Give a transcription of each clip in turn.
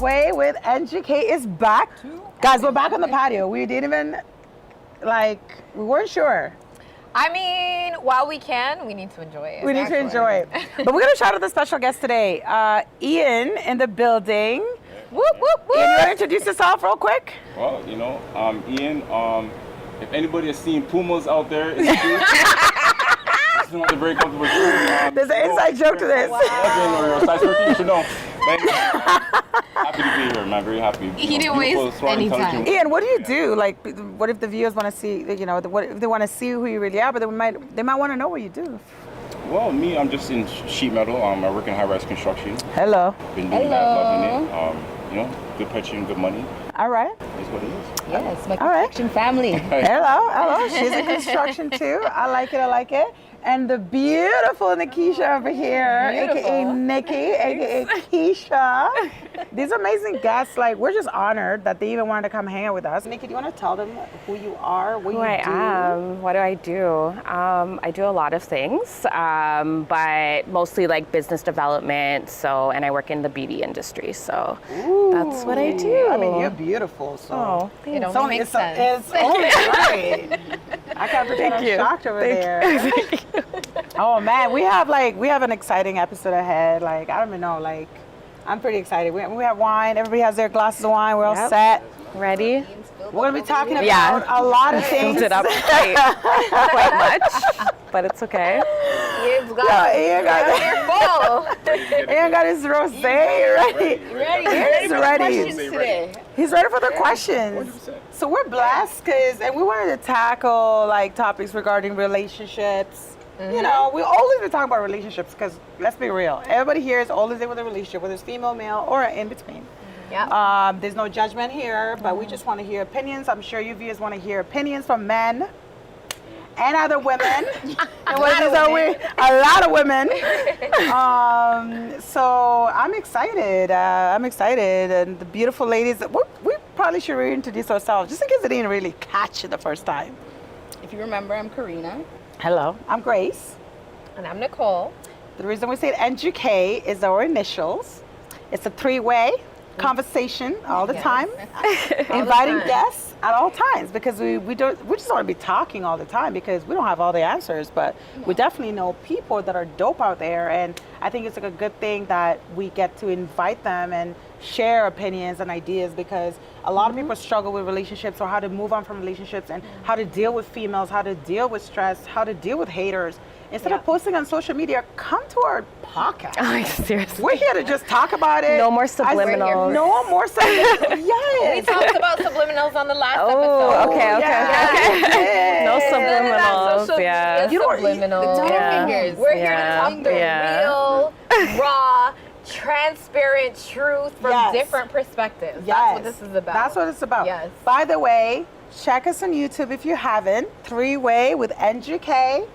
Way with NGK is back. Guys, we're back on the patio. We didn't even, we weren't sure. I mean, while we can, we need to enjoy it. We need to enjoy it. But we're going to shout out the special guest today. Ian in the building. Whoop, whoop, whoop. Ian, you want to introduce yourself real quick? Well, Ian, if anybody has seen Pumas out there, it's true. It's not a very comfortable shoe. There's an inside joke to this. Or size 13, you should know. Happy to be here, man. Very happy. He didn't waste any time. Ian, what do you do? What if the viewers want to see, what if they want to see who you really are, but they might want to know what you do? Well, me, I'm just in sheet metal. I work in high-rise construction. Hello. Been doing that, loving it. Good pension, good money. All right. That's what it is. Yes, my construction family. Hello. She's in construction too. I like it. And the beautiful Nikisha over here, aka Nikie, aka Keisha. These amazing guests, we're just honored that they even wanted to come hang out with us. Nikie, do you want to tell them who you are, what you do? I am. What do? I do a lot of things, but mostly business development. And I work in the beauty industry. So that's what I do. I mean, you're beautiful. So it only makes sense. It's only right. I can't pretend I'm shocked over there. Thank you. Oh man, we have an exciting episode ahead. I don't even know. I'm pretty excited. We have wine. Everybody has their glasses of wine. We're all set. Ready? We're gonna be talking about a lot of things. Filled it up quite much, but it's okay. Ian got his rosé ready. He's ready. Today. He's ready for the questions. 100%. So we're blessed and we wanted to tackle topics regarding relationships. Mm-hmm. We always been talking about relationships because let's be real, everybody here is always in with a relationship, whether it's female, male, or in between. Yeah. There's no judgment here, but we just want to hear opinions. I'm sure you viewers want to hear opinions from men and other women. A lot of women. So I'm excited. And the beautiful ladies, we probably should reintroduce ourselves, just in case they didn't really catch it the first time. If you remember, I'm Karina. Hello, I'm Grace. And I'm Nicole. The reason we say NGK is our initials. It's a three-way conversation all the time, inviting guests at all times because we just want to be talking all the time because we don't have all the answers, but we definitely know people that are dope out there, and I think it's a good thing that we get to invite them and share opinions and ideas because a lot of people struggle with relationships or how to move on from relationships and how to deal with females, how to deal with stress, how to deal with haters. Instead of posting on social media, come to our podcast. Oh, seriously. We're here to just talk about it. No more subliminals. No more subliminals. Yes. We talked about subliminals on the last episode. Oh, okay. Yes. No subliminals. Subliminals. Fingers. We're here to talk the real, raw, transparent truth from different perspectives. That's what this is about. That's what it's about. Yes. By the way, check us on YouTube if you haven't. Three-way with NGK.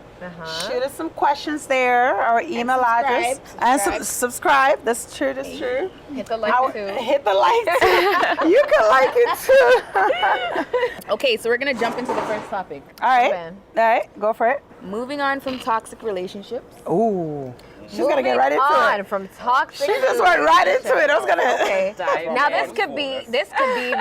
Shoot us some questions there, our email address. And subscribe. That's true. Hit the like too. Hit the like too. You can like it too. Okay, so we're going to jump into the first topic. All right, go for it. Moving on from toxic relationships. Ooh. She's going to get right into it. From toxic. She just went right into it. I was going to. Okay. Now this could be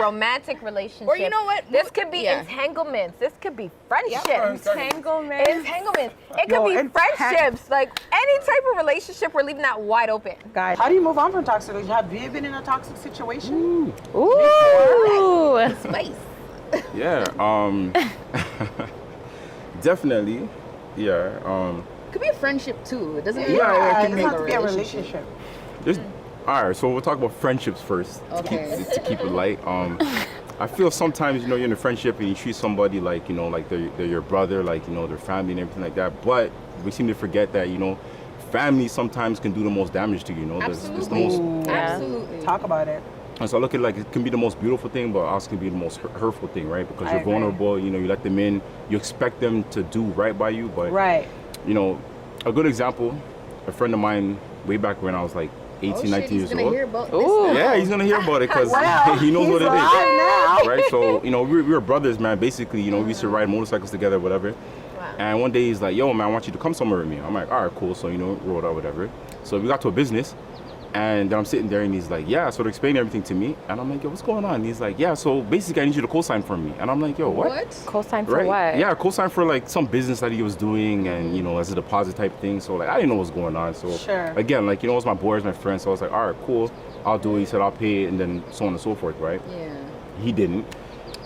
romantic relationships. Or you know what? This could be entanglements. This could be friendships. Entanglements. It could be friendships. Any type of relationship, we're leaving that wide open. Guys, how do you move on from toxic relationships? Have you been in a toxic situation? Ooh. Spice. Yeah. Definitely. Yeah. Could be a friendship too. It doesn't it doesn't have to be a relationship. All right, so we'll talk about friendships first. Okay. To keep it light. I feel sometimes, you're in a friendship and you treat somebody like they're your brother, their family and everything like that. But we seem to forget that, family sometimes can do the most damage to you. Absolutely. It's the most. Absolutely. Talk about it. And so I look at it can be the most beautiful thing, but also can be the most hurtful thing, right? Because you're vulnerable. You let them in. You expect them to do right by you, but a good example, a friend of mine way back when I was 18, 19 years old. Hear about this yeah, he's gonna hear about it because he knows what it is. Now. Right? So, we were brothers, man. Basically, we used to ride motorcycles together, whatever. Wow. And one day he's like, yo, man, I want you to come somewhere with me. I'm like, all right, cool. So, we rode out, whatever. So we got to a business And then I'm sitting there and he's like, yeah, so they're explaining everything to me. And I'm like, yo, what's going on? And he's like, yeah, so basically I need you to co-sign for me. And I'm like, yo, what? Co-sign for Right? what? Yeah, co-sign for like some business that he was doing and, you know, as a deposit type thing. So like, I didn't know what was going on. So again, like, you know, it was my boys, my friends. So I was like, all right, cool. I'll do it. He said, I'll pay it, and then so on and so forth, right? Yeah. He didn't.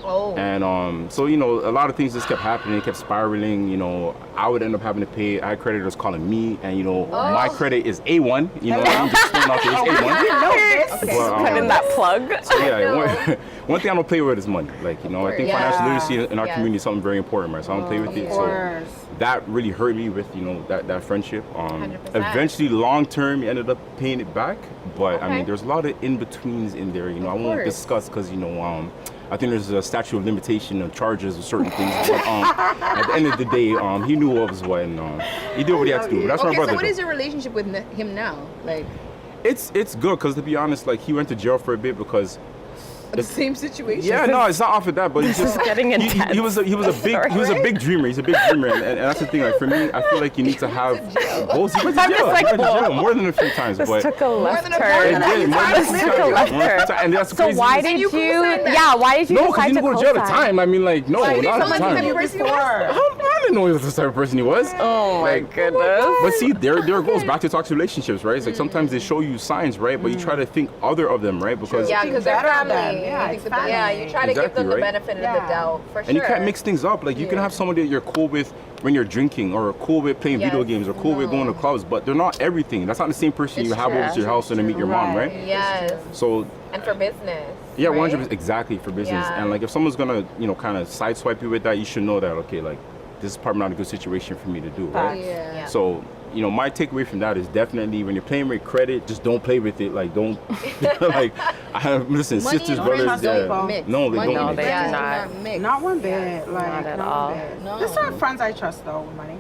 Oh. And so, you know, a lot of things just kept happening. It kept spiraling. You know, I would end up having to pay. I had creditors calling me, and, you know, my credit is A1. You know, I'm just throwing out there, it's A1. But, Put in that plug. so yeah, one thing I don't play with is money. Like, you know, I think financial literacy in our community is something very important, right? So I don't play with it. So that really hurt me with, you know, that friendship. 100%. Eventually, long term, he ended up paying it back. But I mean, there's a lot of in-betweens in there. You know, I won't discuss because, you know, I think there's a statute of limitation of charges of certain things. But at the end of the day, he knew what was what, and he did what he had to do. But that's my brother. So what is your relationship with him now? Like, it's good because, to be honest, like, he went to jail for a bit because the same situation. Yeah, no, it's not off of that, but he's just getting intense. he was a big dreamer. He's a big dreamer, and that's the thing. Like, for me, I feel like you need to have goals. He went to jail. He went to jail more than a few times. This but took a left it turn. did, This took a left turn. And that's So crazy. why did you? Yeah, why did you No, because decide he to didn't go to jail at the co-sign? time. I mean, like, no, not at the time. I I didn't know he was the type of person he was. Oh my goodness. But see, there goes back to toxic relationships, right? It's like sometimes they show you signs, right? But you try to think other of them, right? Because because they're family. Yeah, you try to give them the benefit of the doubt, for sure. And you can't mix things up. Like, you can have somebody that you're cool with when you're drinking, or cool with playing video games, or cool with going to clubs, but they're not everything. That's not the same person you have over to your house and to meet your mom, right? Yes. So. And for business. Yeah, right? 100% exactly for business. Yeah. And like, if someone's gonna, you know, kind of sideswipe you with that, you should know that, okay, like, this is probably not a good situation for me to do, right? Yeah. So, you know, my takeaway from that is definitely when you're playing with credit, just don't play with it. Like, don't, like, listen, Money sisters, and brothers, friends don't mix. No, they Money don't and mix. friends do Yeah. not mix. Not one bit. Like, Not at one all. bit. No. There's certain friends I trust though with money.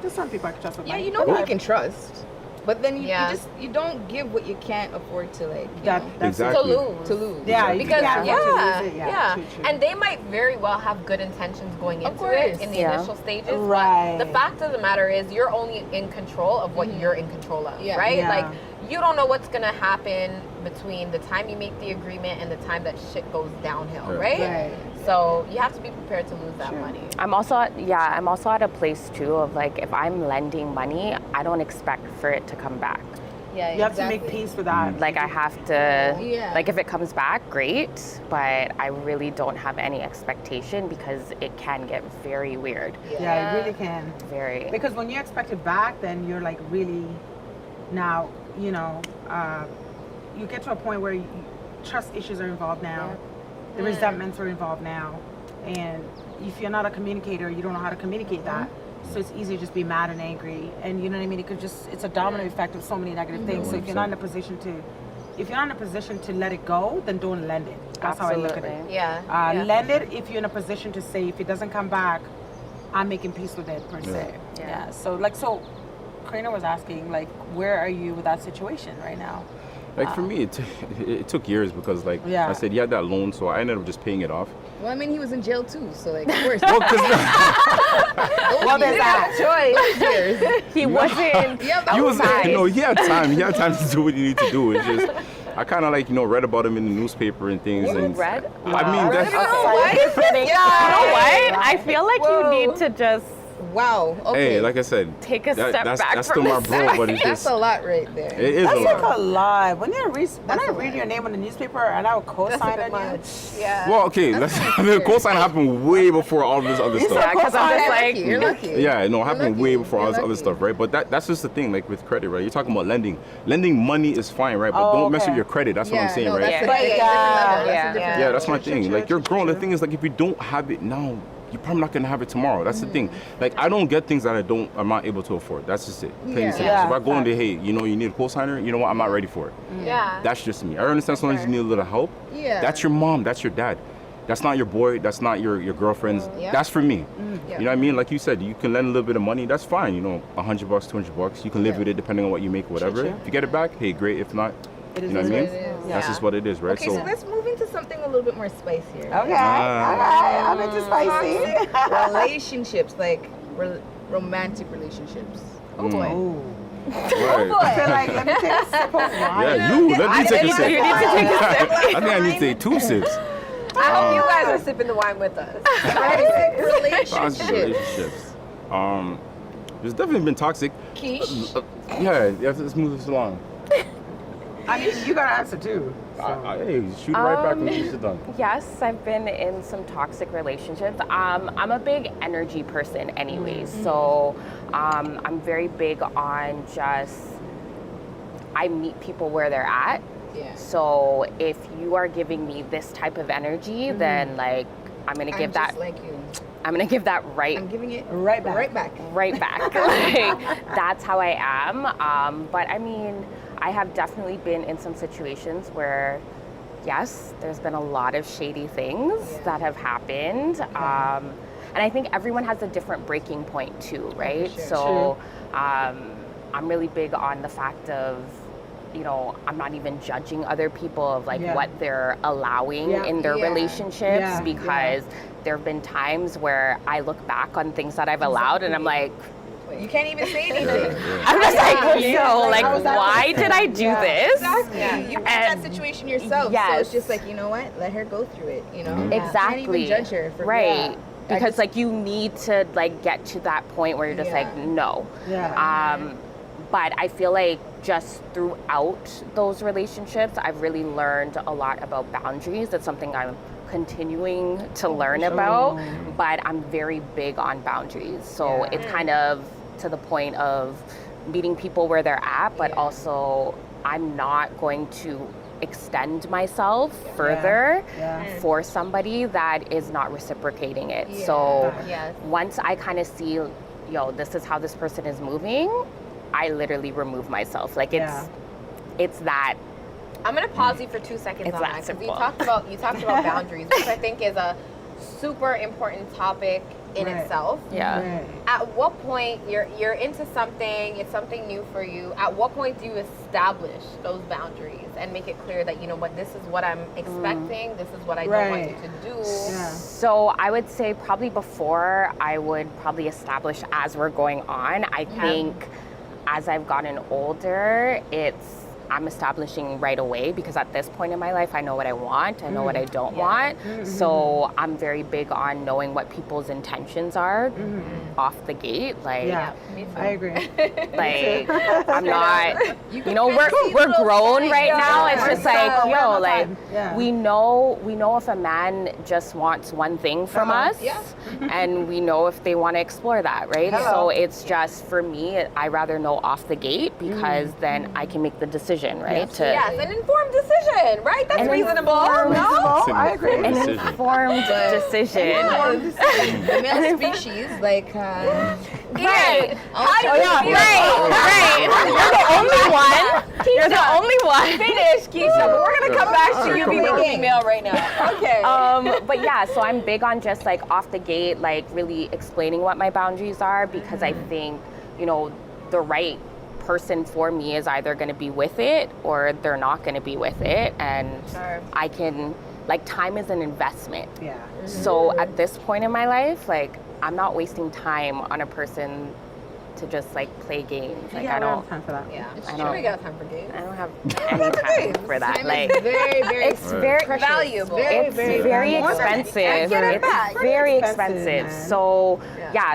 There's some people I can trust with Yeah, money. you know who you can trust. But then you don't give what you can't afford to, like, you know, That's Exactly. To lose. Yeah, Exactly. Because you can't afford to lose it. yeah. True. And they might very well have good intentions going Of into course. it in the Yeah. initial stages. Right. But the fact of the matter is, you're only in control of what you're in control of, Yeah. right? Yeah. Like, you don't know what's gonna happen between the time you make the agreement and the time that shit goes downhill, right? Right. So you have to be prepared to lose that money. I'm also at a place too of like, if I'm lending money, I don't expect for it to come back. yeah, You have to make peace with that. Like, I have to, Yeah. like, if it comes back, great, but I really don't have any expectation because it can get very weird. Yeah, it really can. Very. Because when you expect it back, then you're like really, now, you know, you get to a point where trust issues are involved now. The resentments are involved now. And if you're not a communicator, you don't know how to communicate that. So it's easy to just be mad and angry. And you know what I mean? It's a domino effect of so many negative things. So if you're not in a position to let it go, then don't lend it. That's how I look at it. Yeah. Lend it if you're in a position to say, if it doesn't come back, I'm making peace with it, per se. Yeah. So Karina was asking, like, where are you with that situation right now? Like, for me, it took years because, like I said, he had that loan, so I ended up just paying it off. Well, I mean, he was in jail too, so, like, of course. Well, 'cause Well, there's that. He wasn't he was, outside. you know, he had time. He had time to do what he needed to do. It's just, I kind of, like, you know, read about him in the newspaper and things. And Read? I mean, that's. You know what? I feel like you need to just Wow. Okay. Hey, like I said, take a step that's back still from my the bro, but it's That's just a lot right there. it is That's a like lot. a lie. When I a read lot. your name on the newspaper and I would co-sign on you. Yeah. Well, okay, the co-sign happened way before all of this other You stuff. said because I'm just You're like, lucky. You're lucky. Yeah, no, it happened lucky. way before all You're this other lucky. stuff, right? But that's just the thing, like with credit, right? You're talking about lending. Lending money is fine, right? But don't mess with your credit. That's what I'm saying, no, right? That's a But different level. That's a different Yeah, that's my True, thing. true, Like, you're true, grown. true. The thing is, like, if you don't have it now, you're probably not gonna have it tomorrow. That's the thing. Like, I don't get things that I'm not able to afford. That's just it. Plain and simple. Yeah. So if I go into, hey, you know, you need a co-signer, you know what? I'm not ready for it. Yeah. That's just me. I understand sometimes you need a little help. Yeah. That's your mom. That's your dad. That's not your boy. That's not your girlfriend's. Yeah. That's for me. Yeah. You know what I mean? Like you said, you can lend a little bit of money. That's fine. You know, $100, $200. You can live with it depending on what you make, whatever. Sure. If you get it back, hey, great. If not, It you know what I what mean? it is. That's just what it is, right? Okay, so let's move into something a little bit more spicier. Okay. I'm into spicy. Relationships, like romantic relationships. Oh boy. Right. I feel like, let me take a sip of wine. Yeah, let me take a sip. You need to take a sip. I think I need to take 2 sips. I hope you guys are sipping the wine with us. Toxic relationships. There's definitely been toxic. Quiche. Yeah, let's move this along. I mean, you got to answer too. So. Hey, shoot right back when you sit down. Yes, I've been in some toxic relationships. I'm a big energy person anyways, so I'm very big on just, I meet people where they're at. Yeah. So if you are giving me this type of energy, then like, I'm gonna give that, just like you. I'm gonna give that I'm giving it Right back. Right back. right back. Like, that's how I am. But I mean, I have definitely been in some situations where, yes, there's been a lot of shady things that have happened. And I think everyone has a different breaking point too, right? Sure. So I'm really big on the fact of, you know, I'm not even judging other people of like what they're allowing in their relationships because there have been times where I look back on things that I've allowed and I'm like, You can't even say anything. I'm just like, yo, like, why did I do this? Exactly. You put in that situation yourself. Yes. So it's just like, you know what? Let her go through it, you know? Exactly. You can't even judge her for right. Because like you need to like get to that point where you're just like, no. Yeah. But I feel like just throughout those relationships, I've really learned a lot about boundaries. That's something I'm continuing to learn about, but I'm very big on boundaries. So it's kind of to the point of meeting people where they're at, but also I'm not going to extend myself further for somebody that is not reciprocating it. So once I kind of see, yo, this is how this person is moving, I literally remove myself. Like it's that. I'm gonna pause you for 2 seconds It's on that that because simple. you talked about boundaries, which I think is a super important topic in itself. Yeah. At what point you're into something, it's something new for you. At what point do you establish those boundaries and make it clear that, you know what, this is what I'm expecting, this is what I don't want you to do. Yeah. So I would say probably before I would probably establish as we're going on. I think as I've gotten older, I'm establishing right away because at this point in my life, I know what I want, I know what I don't want. So I'm very big on knowing what people's intentions are off the gate. Like, I agree. like I'm not, you know, we're grown right now. It's just like, yo, like we know if a man just wants one thing from us, and we know if they want to explore that, right? So it's just for me, I rather know off the gate because then I can make the decision, right? Yes, an informed decision, right? That's reasonable. No? I agree. An informed decision. The male species, like, Right. Right. You're the only one. You're the only one. Finish, Keisha, but we're gonna come back to you being a female right now. Okay. But yeah, so I'm big on just like off the gate, like really explaining what my boundaries are because I think, you know, the right person for me is either going to be with it or they're not going to be with it, and I can, like, time is an investment. So at this point in my life, like, I'm not wasting time on a person to just like play games. Like I don't have time for that. We got time for games. I don't have any time for that. Like very, very it's very valuable. It's very expensive. It's very expensive. So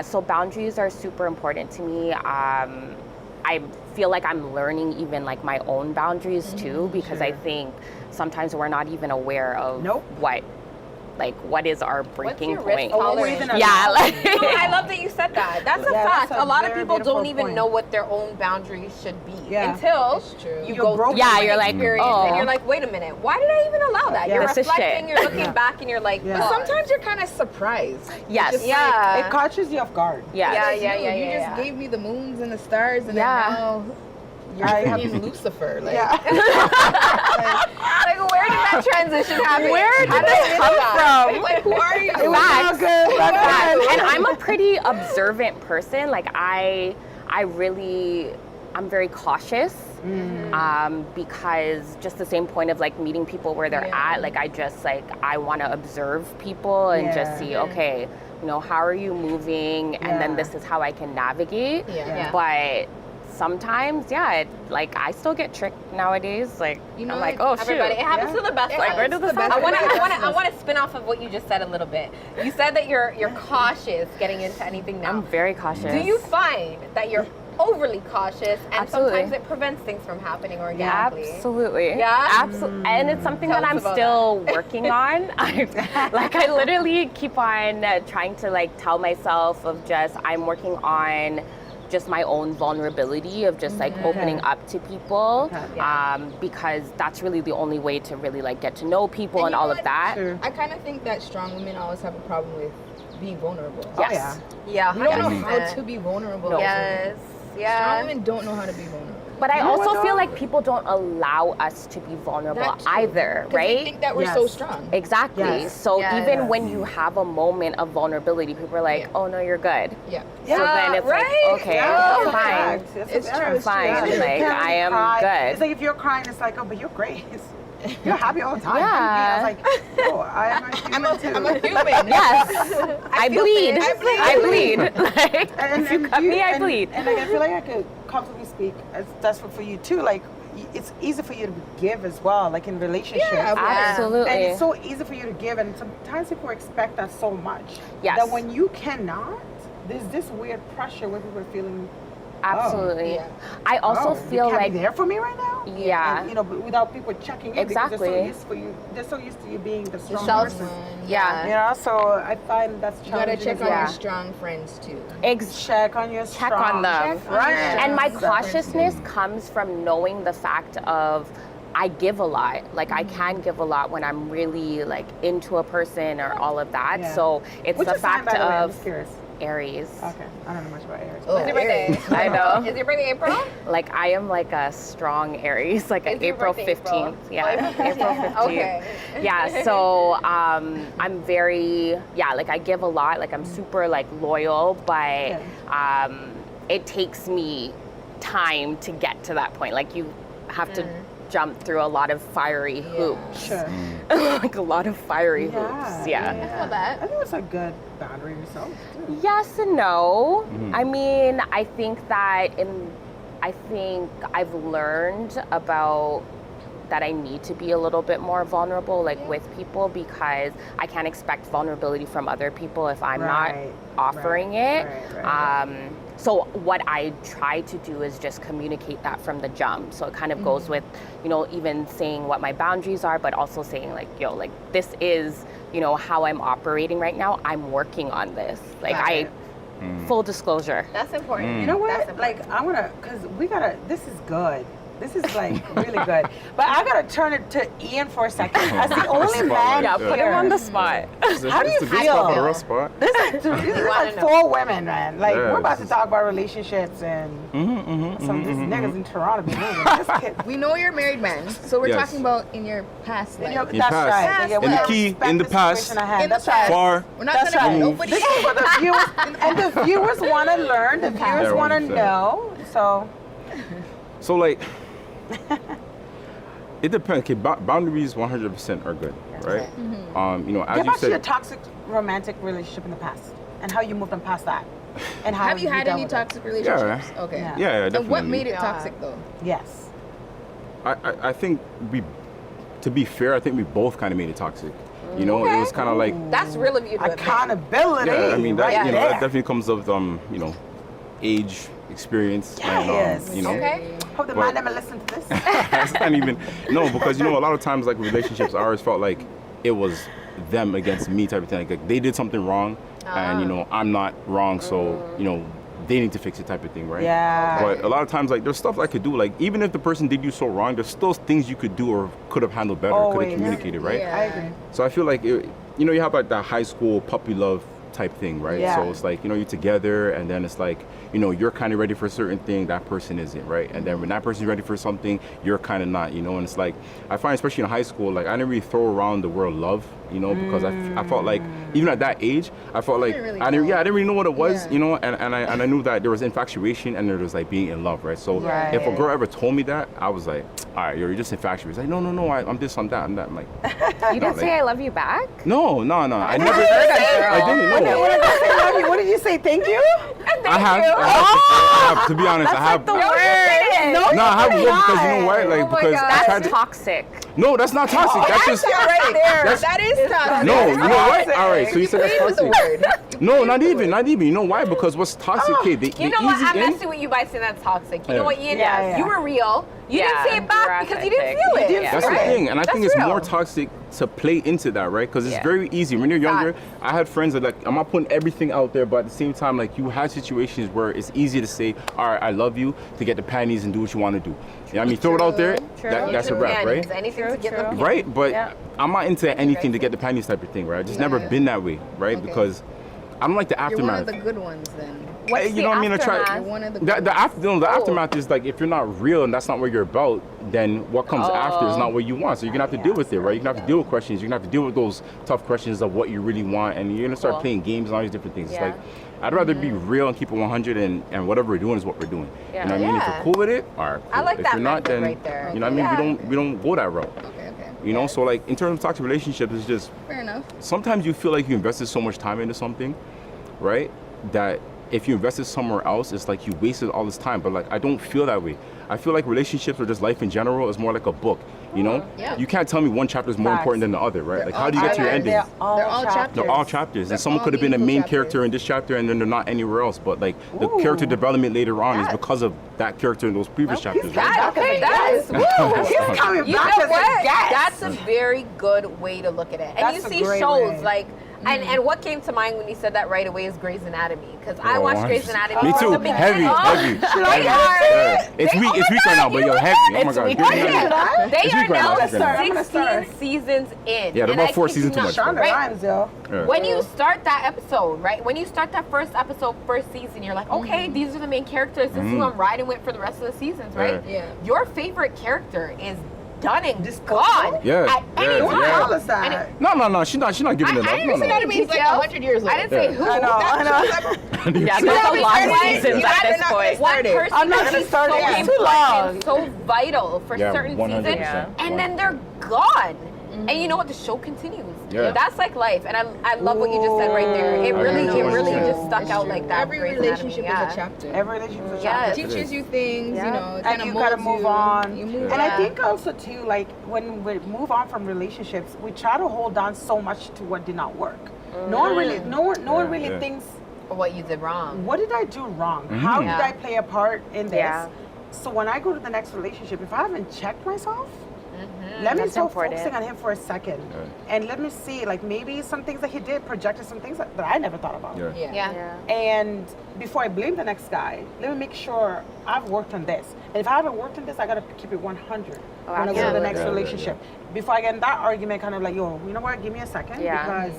so boundaries are super important to me. I feel like I'm learning even like my own boundaries too, because I think sometimes we're not even aware of what is our breaking point. I love that you said that. That's a fact. A lot of people don't even know what their own boundaries should be until you go through you're like, and you're like, wait a minute, why did I even allow that? You're This is reflecting, shit. you're looking back, and you're like, But sometimes you're kind of surprised. Yes. It catches you off guard. You just gave me the moons and the stars, and then now you're freaking Lucifer. Like, like, where did that transition happen? Where did this come from? Like, who are you? It was all good. And I'm a pretty observant person. Like I'm very cautious. Because just the same point of like meeting people where they're at, like I want to observe people and just see, okay, you know, how are you moving? And then this is how I can navigate. But sometimes, like I still get tricked nowadays. Like, You know I'm like, what? oh shoot. Everybody, it happens to the best of Like, us. where did this happen? I want to spin off of what you just said a little bit. You said that you're cautious getting into anything now. I'm very cautious. Do you find that you're overly cautious and Absolutely. sometimes it prevents things from happening organically? Absolutely. Yeah? Absolutely. And it's something Tell that us I'm about still working on. I literally keep on trying to like tell myself of just, I'm working on just my own vulnerability of just like opening up to people, because that's really the only way to really like get to know people and you all know of what? that. Sure. I kind of think that strong women always have a problem with being vulnerable. Yes. Yeah, We don't know 100%. how to be vulnerable. No. Yes. Strong Yeah. women don't know how to be vulnerable. But I You know also what, feel though? like people don't allow us to be vulnerable That too. either, 'Cause right? They think that we're so Yes. strong. Exactly. Yes. So Yes. even when you have a moment of vulnerability, people are like, Yeah. "Oh no, you're good." Yeah. So then it's right? like, okay, Yeah. I'm fine. It's true, it's fine. Yeah, Like, you can't I really am cry. good. It's like if you're crying, it's like, oh, but you're great. You're happy all the time. Yeah. I was like, oh, I am a human too. I'm a human. Yes, I bleed. I bleed. I bleed. Like, if you cut me, I bleed. And like, I feel like I could comfortably speak. That's for you too. Like, it's easy for you to give as well, like in relationships. Yeah, Absolutely. And it's so easy for you to give, and sometimes people expect that so much. Yes. That when you cannot, there's this weird pressure where people are feeling. Absolutely. Yeah. I also you feel can't like be there for me right now. Yeah. And, but without people checking in Exactly. because they're so used to you being the strong Self- person. Yeah. You know, so I find that's You gotta challenging. check as on well. your strong friends too. Check on your check strong. on them. Check on Right. your And my strong cautiousness comes from knowing the fact of I give a lot. Like I can give a lot when I'm really like into a person or all of that. Yeah. So it's What's the your sign, fact by the way? I'm of just curious. Aries. Okay, I don't know much about Aries. Oh, When's your birthday? Aries. I know. Is your birthday April? Like I am like a strong Aries, like an Is your April birthday 15th. April? Yeah, Oh, April 15th. Okay. Yeah, so I'm very, like I give a lot, like I'm super like loyal, but it takes me time to get to that point. Like you have to jump through a lot of fiery hoops. Sure. Like a lot of fiery hoops. I feel that. I think it's a good boundary of yourself. Too. Yes and no. I mean, I think I've learned about that I need to be a little bit more vulnerable, like with people, because I can't expect vulnerability from other people if I'm not offering it. Right. So what I try to do is just communicate that from the jump. So it kind of goes with, even saying what my boundaries are, but also saying like, like this is, how I'm operating right now. I'm working on this. Like full disclosure. That's important. You know That's what? Like I wanna, cause this is good. This is like really good. But I gotta turn it to Ian for a second. As the only man Yeah, put him on the spot. How do you It's a good feel? spot, a real spot. This is like know. 4 women, man. Like Yeah, we're about to this talk about relationships and some of these niggas in Toronto be moving. Just kidding. We know you're a married man, so we're Yes. talking about in your past life. That's past. right. In the key, in the past. In the That's past. right. Far. We're not That's gonna right. let nobody. This is for the viewers, and the viewers want to learn. The viewers Yeah, want to 100%. know. So So like, it depends. Okay, boundaries 100% are good, right? Get As you back to your said, toxic romantic relationship in the past and how you moved on past that. And how Have you had dealt any with it. toxic relationships? Okay. Yeah. yeah, definitely. And what made it toxic though? Yes. I think to be fair, I think we both kind of made it toxic. It was kind of like, That's real of you to admit. Accountability. yeah, I mean, that, right that there. definitely comes with, age, experience, Yes. and, Okay. Hope the But- man never listened to this. It's not even, no, because, a lot of times, like, relationships, I always felt like it was them against me type of thing. Like they did something wrong, and, I'm not wrong, so, they need to fix it type of thing, right? Yeah. But a lot of times, like, there's stuff I could do. Like, even if the person did you so wrong, there's still things you could do or could have handled better, could Always. have communicated, right? Yeah. I agree. So I feel like, you have like that high school puppy love type thing, right? Yeah. So it's like, you're together, and then it's like, you're kind of ready for a certain thing, that person isn't, right? And then when that person's ready for something, you're kind of not, and it's like, I find especially in high school, like I didn't really throw around the word love, because I felt like, even at that age, I felt like, really I didn't really know what it was, Yeah. and I knew that there was infatuation and there was like being in love, right? So Right. if a girl ever told me that, I was like, all right, you're just infatuated. It's like, no, I'm this, I'm that, I'm that. I'm like, You didn't say I love you back? no, I never, Girl. I didn't know. What did you say? Thank you? I have. To be honest, I have. No, I have because you know why? Like because I tried That's to, toxic. no, that's not toxic. That's just right there. That's- That is toxic. no. You know what? All right, so you said that's Agree with the toxic. word. No, not even. You know why? Because what's toxic, kid? The You know what? easy I'm in. messing with you by saying that's toxic. You Yeah. know what, Ian? Yeah. You were real. You didn't say it back you're because you didn't authentic. feel it. You didn't That's the Right. thing, and I think That's it's more real. toxic to play into that, right? Because it's Yeah. very easy. When you're younger, Facts. I had friends that like, I'm not putting everything out there, but at the same time, like you had situations where it's easy to say, all right, I love you, to get the panties and do what you want to do. You know what I mean? Throw it out there, that's a wrap, right? Anything to get them. Right, but Yeah. I'm not into anything to get the panties type of thing, right? I've just never been that way, right? Okay. Because I don't like the You're one of aftermath. the good ones then. What's You know what I mean? I try. aftermath? You're one of the The, good the, ones. after, the aftermath is like if you're not real and that's not what you're about, then what comes after is not what you want. So you're gonna have to deal with it, right? You're gonna have to deal with questions. You're gonna have to deal with those tough questions of what you really want, and you're gonna start Cool. playing games and all these different things. Yeah. It's like I'd rather be real and keep it 100, and whatever we're doing is what we're doing. Yeah. You know what I mean? If Yeah. you're cool with it, all right. Cool. I like if that you're not, method then right there. you know what I mean. Yeah. We don't go that route. Okay. You know, so like in terms of toxic relationships, it's just Fair enough. sometimes you feel like you invested so much time into something, right? That if you invested somewhere else, it's like you wasted all this time. But like I don't feel that way. I feel like relationships or just life in general is more like a book. You know, Yeah. you can't tell me one chapter is more Facts. important than the other, right? Like how all do you get to your chapters. ending? They're all They're all chapters. They're all chapters, They're and someone all could have been a meaningful main character chapters. in this chapter, and then they're not anywhere else. But like the Ooh. character development later on is Yeah. because of that character in those previous chapters. Right? That, okay, that is, woo. He's coming You back know as what? a guest. That's a very good way to look at it. And That's you a see great shows way. like, and what came to mind when you said that right away is Grey's Anatomy. Because I Oh, watched Grey's 100%. Anatomy Me from too. the beginning. Heavy. They are, It's they- weak. oh It's my weak right God, now, but you yo, know heavy. Oh my It's god. weak. Grey's Why Anatomy. did I? They It's are weak right now now. It's weak right now. 16 seasons in. Yeah, they're And about I 4 kid seasons you too not, much. Shonda right? Rhimes, yo. Yeah. When you start that episode, right? When you start that first episode, first season, you're like, okay, these are the main characters. This is who I'm riding with for the rest of the seasons, right? Yeah. Yeah. Your favorite character is done and gone Yeah, at any yeah, time. yeah. Tell us that. And it- No. She's not giving it up. I No, didn't say that no. to He's like details. 100 years old. I didn't say Yeah. who. I know. Yeah, You there's haven't a lot of started. seasons You at haven't this not point. One started. person I'm not is gonna so start it. It's too important long. and so vital for Yeah, certain 100%. seasons, Yeah. and then they're gone. And you know what? The show continues. Yeah. That's like life, and I love what you just said right there. It I really agree. just stuck It's out true. like that. Every Grey's relationship Anatomy, is a chapter. Every relationship is a Yes. chapter. It teaches you things, Yeah. you know, it And kind of you molds gotta move you. on. You move And I on. think also too, like when we move on from relationships, we try to hold on so much to what did not work. No one really Yeah. thinks, Or what you did wrong. what did I do wrong? How did Yeah. I play a part in this? Yeah. So when I go to the next relationship, if I haven't checked myself, let me That's start important. focusing on him for a second, and let me see, like maybe some things that he did projected some things that I never thought about. Yeah. Yeah. And before I blame the next guy, let me make sure I've worked on this. And if I haven't worked on this, I gotta keep it 100 when I go to the absolutely. next Yeah, relationship. Before I get in that argument, kind of like, yo, you know what? Give me a second Yeah. because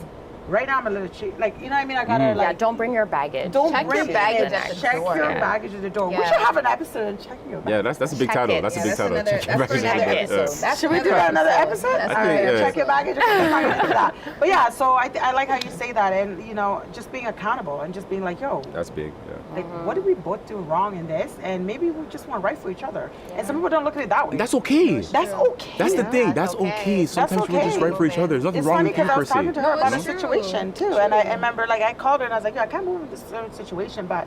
right now I'm a little cheap. Like, you know what I mean? I gotta Yeah, like. don't bring your baggage. Don't Check bring your baggage it. at the Check door. your Yeah. baggage at the door. We Yeah. should have an episode on checking your baggage. Yeah, that's a big Check title. it. That's a Yeah, big that's title. another, Check your that's for baggage. another Yeah. episode. That's Should we do that another episode? That's All right, yeah. check your baggage. Okay, I'm not gonna do that. But yeah, so I like how you say that, and you know, just being accountable and just being like, yo, That's big. Yeah. like, what did we both do wrong in this? And maybe we just want right for each other. And some people don't look at it that way. That's okay. That's okay. That's the thing. That's That's okay. okay. Sometimes we're just okay. right for each other. There's nothing It's wrong funny with you because I per was talking to se. her No, about a it's true. situation too, and I remember like I called her and I was like, yo, I can't move in this certain situation, but.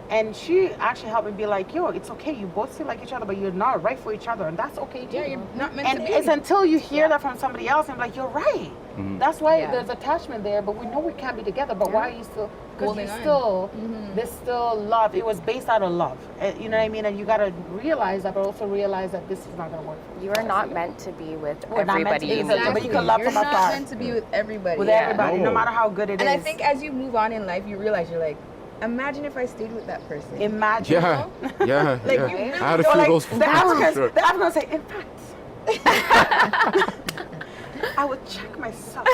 And she actually helped me be like, yo, it's okay. You both seem like each other, but you're not right for each other, and that's okay too. Yeah, you're not meant And to be. it's until you hear that from somebody else, and like, you're right. That's why Yeah. there's attachment there, but we know we can't be together. But why are you still? Because Holding you on. still, there's still love. It was based out of love. You know what I mean? And you gotta realize that, but also realize that this is not gonna work. You are not meant to be with We're not meant to everybody be you with meet. but you can love You're from not afar. meant to be with everybody. With Yeah. everybody, no No. matter how good it is. And I think as you move on in life, you realize you're like, imagine if I stayed with that person. imagine. Yeah. Yeah. Like, Yeah. you really I had a Or few like, of those. the Africans, Sure. the Africans say, in fact, I would check myself.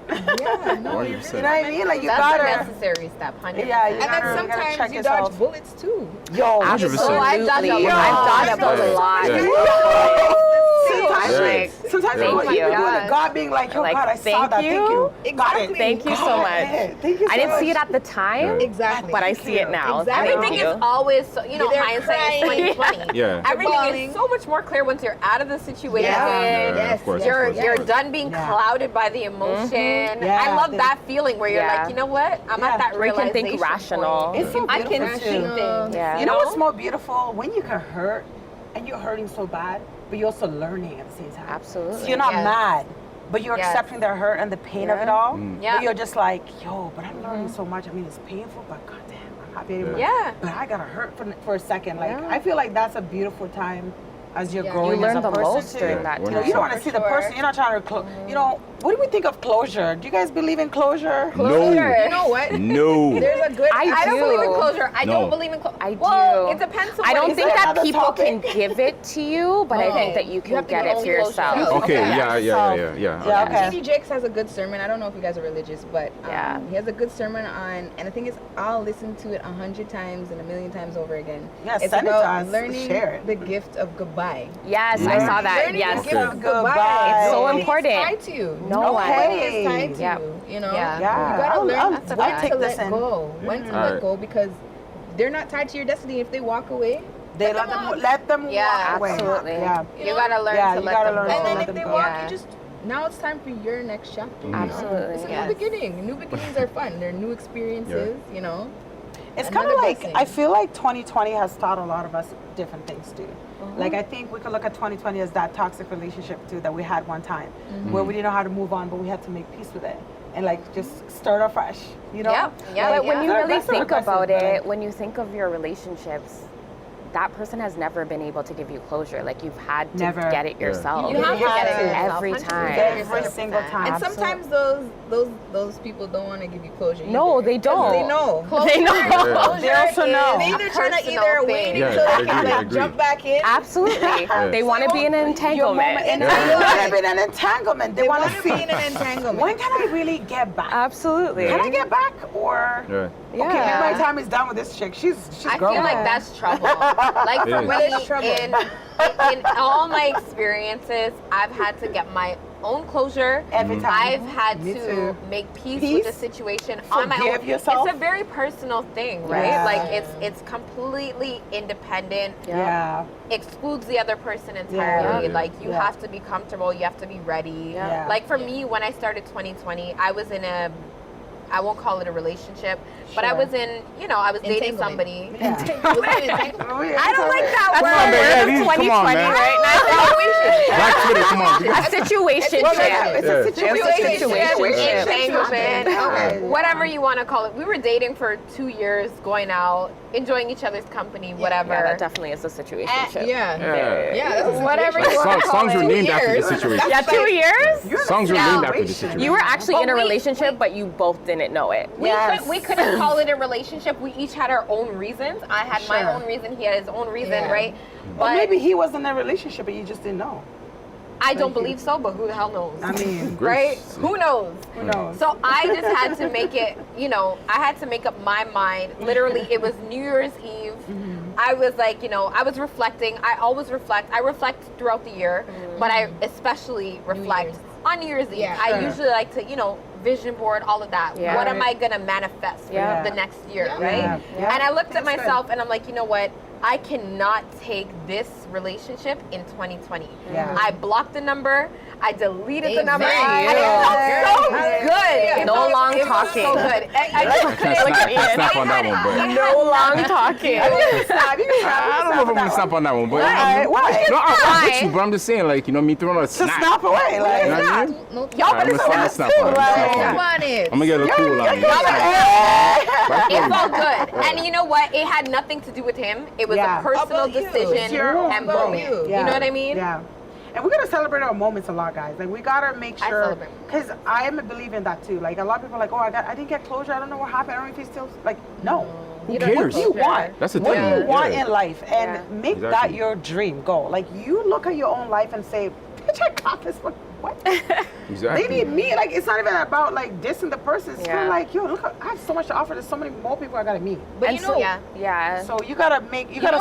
Yeah, no, you're 100%. You know what I mean? Like you That's gotta. a necessary step, 100%. Yeah, you And then gotta check sometimes you yourself. dodge bullets too. Yo, 100%. Oh, I've done a Absolutely. lot. I've done a Yeah. lot. Yeah. Sometimes, Yeah. Like, sometimes Thank you're you. doing it, God being like, yo, Like, God, I saw thank that. you. Thank you. Got it. Exactly. Thank you so God, much. yeah. Thank you so I didn't see it much. at the time, Exactly. but I see it now. Exactly. Everything Thank is you. always, so, you know, They're hindsight is crying. 2020. Yeah. Everything Bawling. is so much more clear once you're out of the situation. Yeah, of course, You're of course, you're of course. done being Yeah. clouded by the emotion. Yeah. I love that feeling where you're Yeah. like, you know what? I'm Yeah. at that Where you can realization think rational. point. It's so I can beautiful, see too. things. Yeah. You know what's more beautiful? When you can hurt and you're hurting so bad, but you're also learning at the same time. Absolutely. So you're not Yes. mad, but you're Yes. accepting the hurt and the pain of it Yeah. all. Yeah. But you're just like, yo, but I'm learning so much. I mean, it's painful, but goddamn, I'm happy anymore. Yeah. But I got to hurt for a second. Like, Yeah. I feel like that's a beautiful time as you're Yeah. growing You as learn a the person most too. during that You You know, time. you don't want to For see the sure. person. You're not trying to, you know, what do we think of closure? Do you guys believe in closure? Closure. You know what? No. There's a good. I I don't do. believe in closure. I No. don't believe in closure. I Well, do. it depends on I what don't you think say. that another people topic? can give it to you, but I Okay. think that you You can have to get get it for own yourself. closure. Okay, yeah. Yeah, okay. TD Jakes has a good sermon. I don't know if you guys are religious, but Yeah. he has a good sermon on, and the thing is, I'll listen to it 100 times and 1,000,000 times over again. Yeah, It's send it about to us. learning Share it. the gift of goodbye. Yes, I saw that. Learning Yes. the gift of Okay. goodbye. Goodbye. It's so Nobody is important. tied to you. No Nobody one. is tied to Yep. you. You know. Yeah. Yeah. You gotta learn That's a when fact. to Take this let in. go. When to Alright. let go, because they're not tied to your destiny. If they walk away, They let them walk. let them Yeah, walk away. absolutely. Yeah. You gotta learn Yeah, to you let gotta them learn go. to And then let if them they go. walk, Yeah. you just now it's time for your next chapter. Absolutely. It's a Yes. new beginning. New beginnings are fun. They're new experiences. You know. It's kind of Another like, blessing. I feel like 2020 has taught a lot of us different things too. Like, I think we could look at 2020 as that toxic relationship too that we had one time where we didn't know how to move on, but we had to make peace with it and like just start afresh, you know? Yeah, yeah, Like, But when you that's really not think aggressive, about but, it, like, when you think of your relationships, that person has never been able to give you closure. Like you've had to Never. get it yourself. You have to had get it to. yourself, Every 100%. time. every single time. And sometimes those people don't want to give you closure. No, either, they 'cause don't. They know. They know. Closure They also know. They is either a trying to personal either thing. wait Yeah, until I they agree, can I like agree. jump back in. Absolutely. They want to be in an Your moment entanglement. in Yeah. they want to be in an entanglement. They, They want want to to see be in an entanglement. when can I really get back? Absolutely. Can I get back or Yeah. okay, maybe Yeah. my time is done with this chick. She's I grown. feel like now. that's trouble. Like for Yeah. me, But it's trouble. in all my experiences, I've had to get my own closure. Every time. I've had Me to too. make peace Peace? with the situation on my Forgive own. yourself? It's a very personal thing, right? Yeah. Like it's completely independent. Yeah. Excludes the other person entirely. Yeah. Like you Yeah. have to be comfortable. You have to be ready. Yeah. Like for me, when I started 2020, I was in a, I won't call it a relationship, but I Sure. was in, you know, I was dating Entanglement. somebody. Yeah. I don't like that Come on, word. man. Yeah, come on, man. right Black Twitter, come on. now. A situation. Well, ship. it's a Situation. Situationship, entanglement, Okay. whatever you want to call it. We were dating for 2 years, going out, enjoying each other's company, whatever. Yeah, that definitely is a situation. Yeah. Yeah. Yeah, that's Whatever you want to call Songs were it. named after the Years. situation. Yeah, 2 years? You're in a Songs were named after the situation. situation. You were actually But in a we- relationship, but you both didn't know it. Yes. We couldn't call it a relationship. We each had our own reasons. I had my Sure. own reason. He had his own reason, Yeah. right? But But maybe he was in a relationship and you just didn't know. I don't believe so. But who the hell knows? I mean, right? Who knows? who knows? So I just had to make it, you know, I had to make up my mind. Literally, it was New Year's Eve. I was like, you know, I was reflecting. I always reflect. I reflect throughout the year, but I especially reflect Year's. on New Year's Eve. Yeah, I sure. usually like to, you know, vision board, all of that. Yeah. What am I going to manifest Yeah. for the next year, Yeah. right? Yeah. Yeah. And I looked at That's good. myself and I'm like, you know what? I cannot take this relationship in 2020. Yeah. I blocked the number. I deleted the number. Amen. And it felt so Yeah. good. It No felt- long it felt talking. so good. I just Can't couldn't snap, look at can't snap on that one, but No long talking. I don't know if I'm gonna snap on that one, but Why? Why? No, I'm Why? with you, but I'm just saying, like, you know, me throwing a Just snap. snap away. Like, You know what I mean? No, Y'all Alright, better I'm gonna snap snap too, on it. right? I'm come gonna on it. get a little cool on it. It felt good. And you know what? It had nothing to do with him. It was Yeah. a personal About you. decision It's your own and about boom. you. You know what I mean? Yeah. And we gotta celebrate our moments a lot, guys. Like we gotta make I sure, celebrate. because I am a believer in that too. Like a lot of people are like, oh, I didn't get closure. I don't know what happened. I don't know if he's still like, no. Who You don't What cares? do you want? That's the What thing. do you want Yeah. in life, and Yeah. make that Exactly. your dream goal. Like you look at your own life and say, bitch, I got this one. what? Exactly. They need me. Like, it's not even about like dissing the person. It's kind of like, yo, look, I have so much to offer. There's so many more people I gotta meet. But And you know, yeah. So you gotta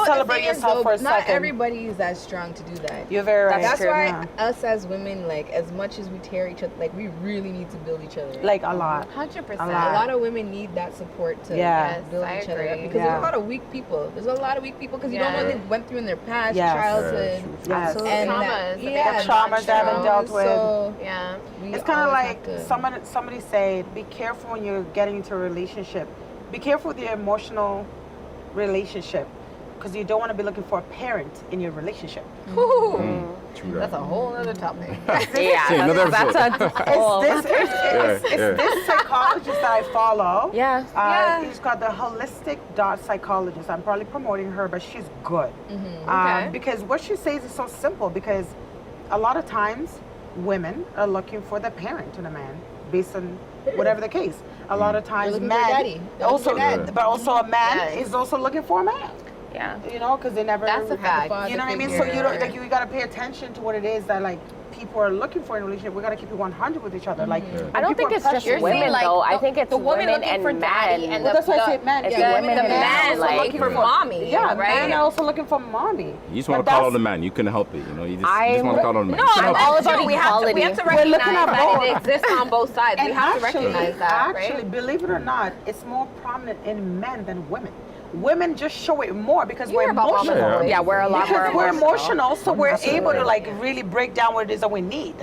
celebrate yourself for a not second. everybody is as strong to do that. You're very right. That's true, why us as women, like, as much as we tear each other, like, we really need to build each other up. Like a lot. 100%. A A lot. lot of women need that support to Yeah. build Yes, each I other up agree. because Yeah. there's a lot of weak people. There's a lot of weak people because you don't know Yeah. what they went through in their past, Yes. childhood, Yes. and Traumas that, that they yeah, have traumas they haven't dealt with. So Yeah. we It's kind of always like have to- somebody said, be careful when you're getting into a relationship. Be careful with your emotional relationship because you don't want to be looking for a parent in your relationship. True that. That's a whole other topic. Yeah, See, another that's episode. a whole. It's this psychologist that I follow. Yeah. She's called the holistic psychologist. I'm probably promoting her, but she's good. Okay. Because what she says is so simple because a lot of times women are looking for the parent in a man based on whatever the case. A lot of times looking for a daddy. men They're looking also, for dad. but also a man Yes. is also looking for a man. Yeah. You know, because they never. That's a fact. You know what I mean? So you don't like you gotta pay attention to what it is that like people are looking for in a relationship. We gotta keep it 100 with each other. Like I don't think it's just You're women saying, like, though. I the- think it's the woman women looking and for daddy men. and Well, that's why I say men. It's Yeah, women the and man men. also Like, looking for mommy. Yeah, right? men are also looking for mommy. You just want But to call that's- out the man. You couldn't help it. You know, you just want to call out the man. No, You couldn't I'm help all it. about we have to equality. We're looking recognize at that both. it exists on both sides. We And have to actually, recognize that, actually, right? believe it or not, it's more prominent in men than women. Women just show it more because You we're hear about mama emotional. boys. Yeah, we're a lot more Because we're emotional. emotional, so we're able to like really break down what it is that we need,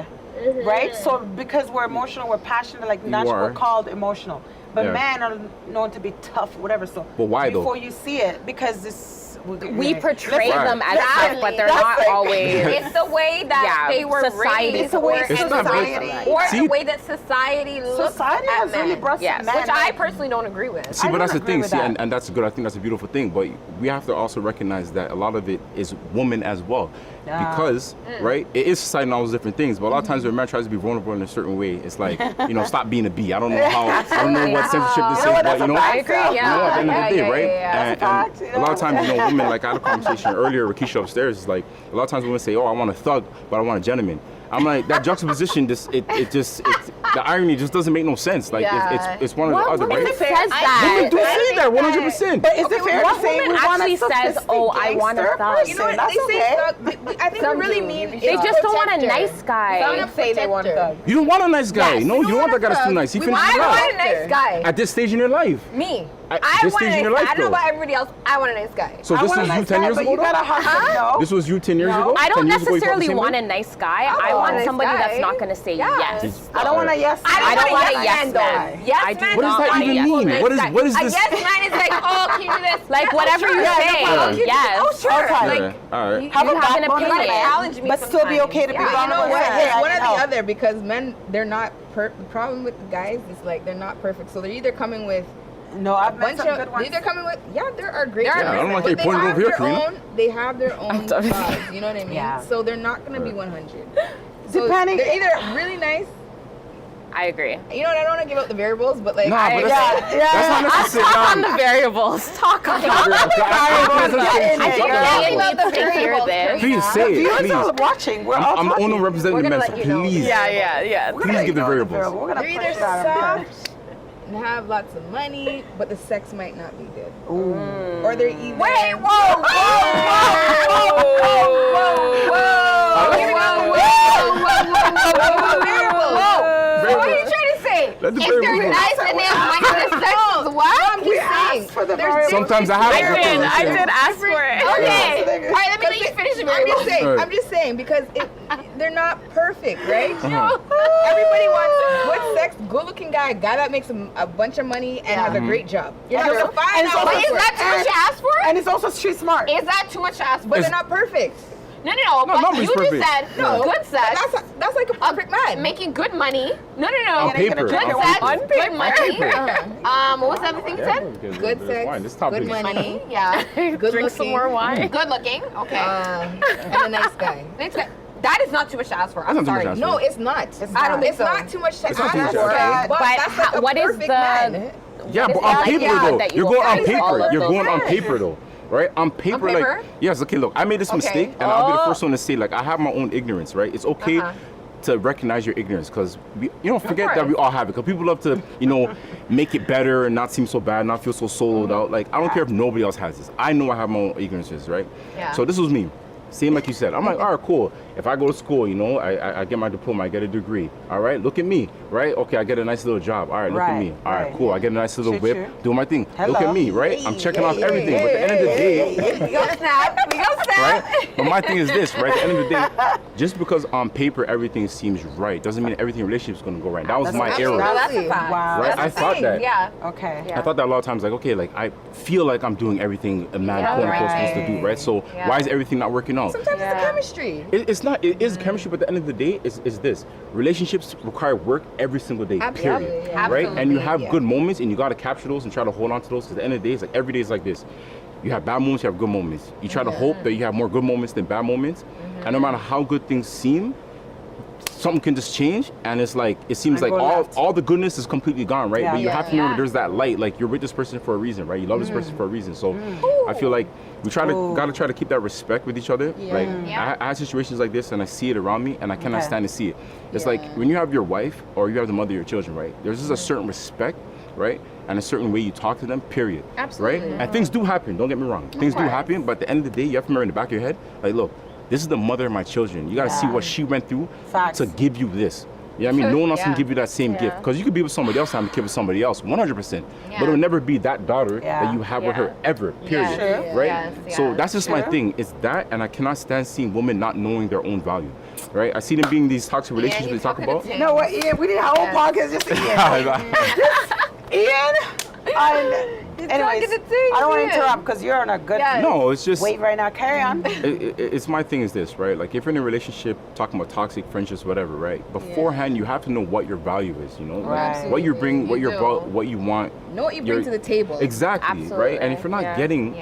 right? So because we're emotional, we're passionate, like naturally are. we're called emotional. But Yeah. men are known to be tough, whatever. So But why though? before you see it, because this We portray Listen, them as Exactly. tough, but they're That's not like- always. It's the way that Yeah, they were society. raised, It's the way or, It's not society. or See- the way that society looks Society at has men, really brought Yes. some men. which I like- personally don't agree with. See, I but that's the don't agree thing. with See, that. and that's good. I think that's a beautiful thing. But we have to also recognize that a lot of it is women as well. Yeah. Because, right, it is society and all those different things. But a lot of times when a man tries to be vulnerable in a certain way, it's like, stop being a bee. I don't know how, I don't know what censorship this You know is, what, but that's a fact. you know, at the end of the day, right? yeah. That's a fact, And a lot of times, women, like I had a conversation earlier with Keisha upstairs, it's like, a lot of times women say, oh, I want a thug, but I want a gentleman. I'm like, that juxtaposition, the irony just doesn't make no sense. Like, Yeah. it's one or the other, woman right? says that? Women do say that, 100%. But is it fair what to say woman we want actually a says, "Oh, I want a gangster thug"? person? You know what? That's They say okay. thug. I think Some we really do. mean They is just don't want a protector. nice guy. Some say they want a thug. You don't want a nice guy. Yes, No, we you don't want that guy that's too thug. nice. He We finishes I it want out. a nice guy. At this stage in your life. Me. At I this want a stage in nice your guy. life, I don't know though. about everybody else. I want a nice guy. So I this want a was you nice 10 guy, years but ago? you got a husband, no? This was you 10 years ago? I 10 don't years ago, you felt the necessarily same want way? a nice guy. I I want want a somebody nice that's guy. not going to say Yes. yes. I don't want a yes. I don't want a yes man, though. Yes I do man. What does don't that want a even yes mean? man. What is A this? yes man is like, oh, can you do this? Like, Yeah, whatever oh, you sure. say, Yeah, no problem. yes. Oh, sure. Okay. Like, Yeah, all right. You Have a have an backbone, opinion. challenge me but still be okay to be sometimes. You know vulnerable. what? Hey, I One need or the help. other, because men, they're not the problem with the guys is like they're not perfect. So they're either coming with No, I've met bunch some good of, ones. they're coming with, there are great. There are guys, I don't like but how you they pointed have over here, their Karina. own- They have their own done. vibes. You know what I mean? Yeah. So they're not gonna be 100. So Depending- they're either really nice. I agree. You know what? I don't want to give out the variables, but like, Nah, but Yeah, that's yeah. not necessary. Talk on the variables. Talk on the I I think Yeah. Ian needs to hear this. Please say it, Viewers please. are watching. We're all I'm the talking. only representing We're the men, gonna so let you know. please. Yeah. We're Please gonna give the ignore variables. variable. We're gonna they're push either that out. soft and have lots of money, but the sex might not be good. Or they're either wait, whoa, What are you trying to say? Let the If they're variables. nice and they have money, the sex is what? We asked for the variable. Sometimes I have I did ask for it. Okay. All right, let me let you finish the variable. I'm just saying because they're not perfect, right? Uh-huh. Everybody wants good sex, good-looking guy that makes a bunch of money and has a great job. You're not True. gonna find And it's out. also- Wait, is that too much to ask for? And it's also street smart. Is that too much to ask But for? they're not perfect. No. No, But nobody's you perfect. just said No, good sex. That's like a perfect man. Making good money. No. On paper. Good On sex, paper. good money. Uh-huh. What was the other thing you said? Good sex, This topic good is- money, Yeah. good Drink looking, some more wine. Good looking. Okay. and a nice guy. Next guy. That is not too much to ask for. That's I'm not too much sorry. to ask No, it's not. I don't think It's so. not too much to It's ask not too much to for. ask But But that's like a what is perfect the- man. Yeah, but It's on not paper like though. that you You're will going on find all paper. of You're those going on guys. paper though. Right? On paper, paper? like, yes, okay, look, I made this Okay. mistake and I'll be the first one to say, like, I have my own ignorance, right? It's okay to recognize your ignorance, because forget that we all have it. Because people love to, make it better and not seem so bad, not feel so soloed out. Like, I don't care if nobody else has this. I know I have my own ignorances, right? Yeah. So this was me. Same like you said. I'm like, all right, cool. If I go to school, I get my diploma, I get a degree. All right, look at me, right? Okay, I get a nice little job. All right, look at me. All right, cool. I get a nice little whip, do my thing. Hello. Look at me, right? I'm checking off everything. But at the end of the day, We go snap. right? But my thing is this, right? At the end of the day, just because on paper everything seems right doesn't mean everything in a relationship is going to go right. That was my error. No, that's a fact. Wow. Right? That's I the thought thing. that. Yeah. Okay. Yeah. I thought that a lot of times, like, okay, like I feel like I'm doing everything a man quote unquote supposed to do, right? So why is everything not working out? Sometimes it's the chemistry. It's not. It is chemistry, but at the end of the day, is this: relationships require work every single day. Absolutely, Period. yeah. Right? And you have Absolutely, good moments, and you gotta capture those and try to hold on to those. Because at the end of the day, it's like every day is like this. You have bad moments, you have good moments. You try to hope that you have more good moments than bad moments, and no matter how good things seem, something can just change, and it's like it seems like all the goodness is completely gone, right? Yeah. But you have to remember there's that light. Like, you're with this person for a reason, right? You love this person for a reason. So I feel like we gotta try to keep that respect with each other. Like, I had situations like this, and I see it around me, and I cannot stand to see it. It's like when you have your wife or you have the mother of your children, right? There's just a certain respect, right? And a certain way you talk to them, period. Absolutely. Right? And things do happen, don't get me wrong. Things do happen, but at the end of the day, you have to remember in the back of your head, like, look, this is the mother of my children. You gotta see what she went through to give you this. You know what I mean? No one else can give you that same gift. Because you could be with somebody else and have a kid with somebody else, 100%. But it'll never be that daughter that you have with her ever, period. Yes. Right? Yes. So that's just my thing. It's that, and I cannot stand seeing women not knowing their own value. Right? I see them being these toxic relationships they talk about. You know what, Ian? We need a whole podcast just Ian. Anyways, I don't want to interrupt because you're on a good No, it's just wait right now. Carry on. It's my thing is this, right? Like, if you're in a relationship, talking about toxic friendships, whatever, right? Beforehand, you have to know what your value is, Right. what you bring, what You you're do. about, what you want. Know what you bring to the table. Exactly, right? And if you're not getting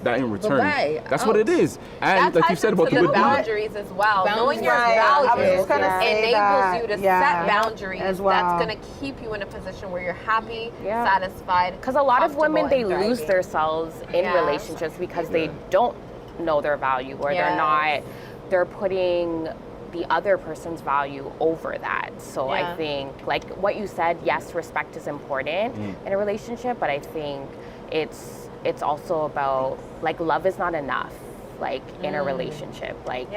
that in return, why? that's what it is. And that like you said about the the boundaries as well. Knowing your Right. I was values just gonna say enables that. you to Yeah. set boundaries As well. that's going to keep you in a position where you're happy, satisfied. Because a lot of women, they comfortable, and lose thriving. themselves in relationships because they don't know their value, or they're putting the other person's value over that. So I think, like what you said, yes, respect is important in a relationship, but I think it's also about, like, love is not enough, like, in a relationship. Like,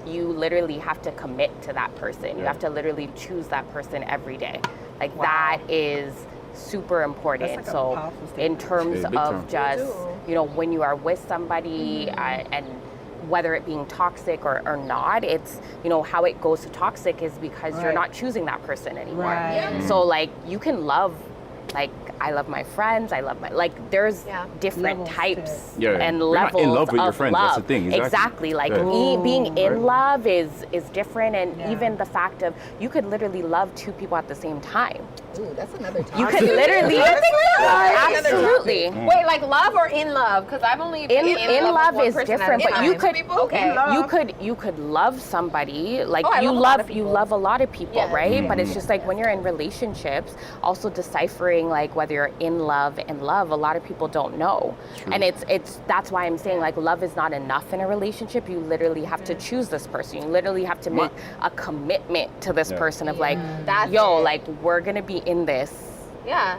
you literally have to commit to that person. You have to literally choose that person every day. Like, that is super important. That's like a so powerful in statement. terms big time. of just, when you are with somebody and whether it being toxic or not, it's, how it goes to toxic is because you're not choosing that person anymore. Right. So, like, you can love, like, I love my friends, I love my, like, there's different Levels types Yeah. and You're not levels in love with your of friends, love. that's the thing, exactly. Like, Yeah. being in Right. love is different, and even the fact of, you could literally love two people at the same time. Ooh, that's another topic. You could literally, absolutely. Wait, like love or in love? Because I've only been In love love with one is person different, at a but you time. could Okay. you could love somebody, like, Oh, I you love a lot love of you people. love a lot of people, Yes. right? But it's just like when you're in relationships, also deciphering, like, whether you're in love and love, a lot of people don't know. And it's that's why I'm saying, like, love is not enough in a relationship. You literally have to choose this person. You literally have to make a commitment to this person of, like, That's yo, it. like, we're gonna be in this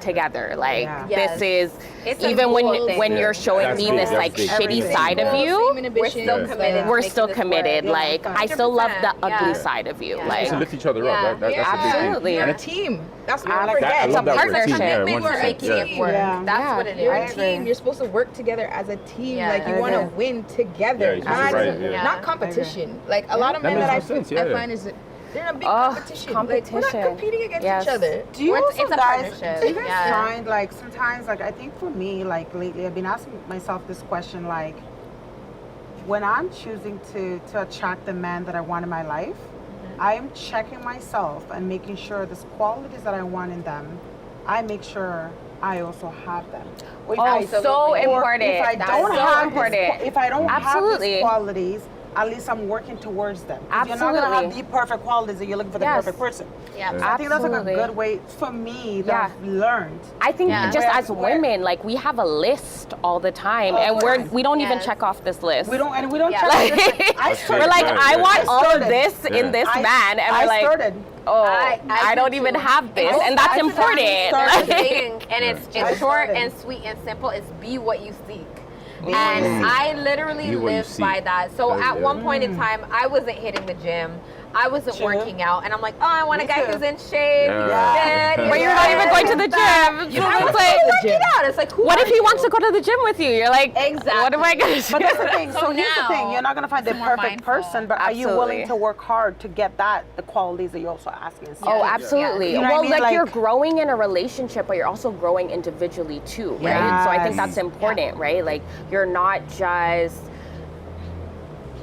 together. Like, Yes. this is It's a even mutual thing. when you're showing That's me big, this, that's like, big. shitty side of you, We're still committed. we're making still this committed. work. Like, I still love the 100%, ugly side of you. Yeah. Like, To lift each other up. That's a big thing. Absolutely. You're a And team. That's what I we like forget. that. I It's a love that word, team. partnership. Yeah, We were 100%. making it work. Yeah. That's what it is. You're a I team. agree. You're supposed to work together as a team. Yeah. Like, you I want to agree. win together. Yeah, you're supposed to, right, yeah. Not competition. Like, a lot of men That that I makes no sense, yeah. find is they're in a big Oh, competition. Like, we're not competition. competing against Yes. each other. Do you It's also a guys, partnership, do you guys yeah. find, like, sometimes, like, I think for me, like, lately, I've been asking myself this question, like, when I'm choosing to attract the man that I want in my life, I am checking myself and making sure the qualities that I want in them, I make sure I also have them. Or if oh, I- so or important. If I That's don't so have important. if I don't have Absolutely. these qualities, at least I'm working towards them. Absolutely. You're not going to have the perfect qualities that you're looking for the perfect person. Yeah. So I think that's like a Absolutely. good way for me that I've learned. I think Yeah. just as women, like we have a list all the time, and we don't even Yes. check off this list. We don't Yeah. try to Like, I That's started. we're like, Yeah, I yeah. want all of started. this in this man, and I we're like, started. oh, I I don't do even too. have this, I and that's started. important. Started. Saying, and I it's short started. and sweet and simple. It's be what you seek. Be And I literally Be what you live seek. by that. So Yeah. at one point in time, I wasn't hitting the gym. I wasn't True. working out. And I'm like, oh, I want a Me guy too. who's in shape, Yeah. he's fit. But you're not even going to the gym. You So have it's to like, go to the Working out. It's like, who what are if he you? wants to go to the gym with you? You're like, Exactly. what am I gonna do? But that's the thing. So So here's the thing. now, You're not going to find the it's more perfect mindful. person, but are you Absolutely. willing to work hard to get the qualities that you're also asking? Oh, Yeah. absolutely. You know what I Well, mean? like, Like- you're growing in a relationship, but you're also growing individually too, right? So I think that's important, right? Like, you're not just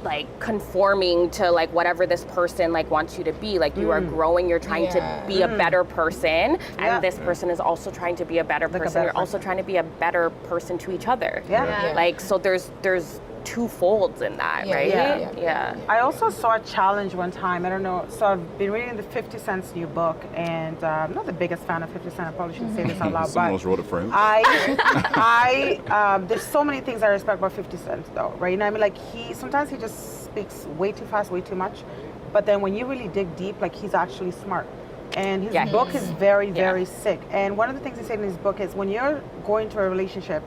like conforming to like whatever this person like wants you to be. Like, you are growing, you're trying to be a better person, Yeah. and this person is also trying to be a better Like a person. better You're also person. trying to be a better person to each other. Yeah. Yeah. Like, so there's two folds in that, Yeah, right? yeah, Yeah. I also saw a challenge one time. I don't know. So I've been reading the 50 Cent's new book, and I'm not the biggest fan of 50 Cent. I probably shouldn't say this out loud, Someone but else wrote it for him. there's so many things I respect about 50 Cent, though, right? You know what I mean? Like, sometimes he just speaks way too fast, way too much. But then when you really dig deep, like, he's actually smart. And his Yeah, he book is. is very, very sick. And one of the things he said in his book is when you're going to a relationship,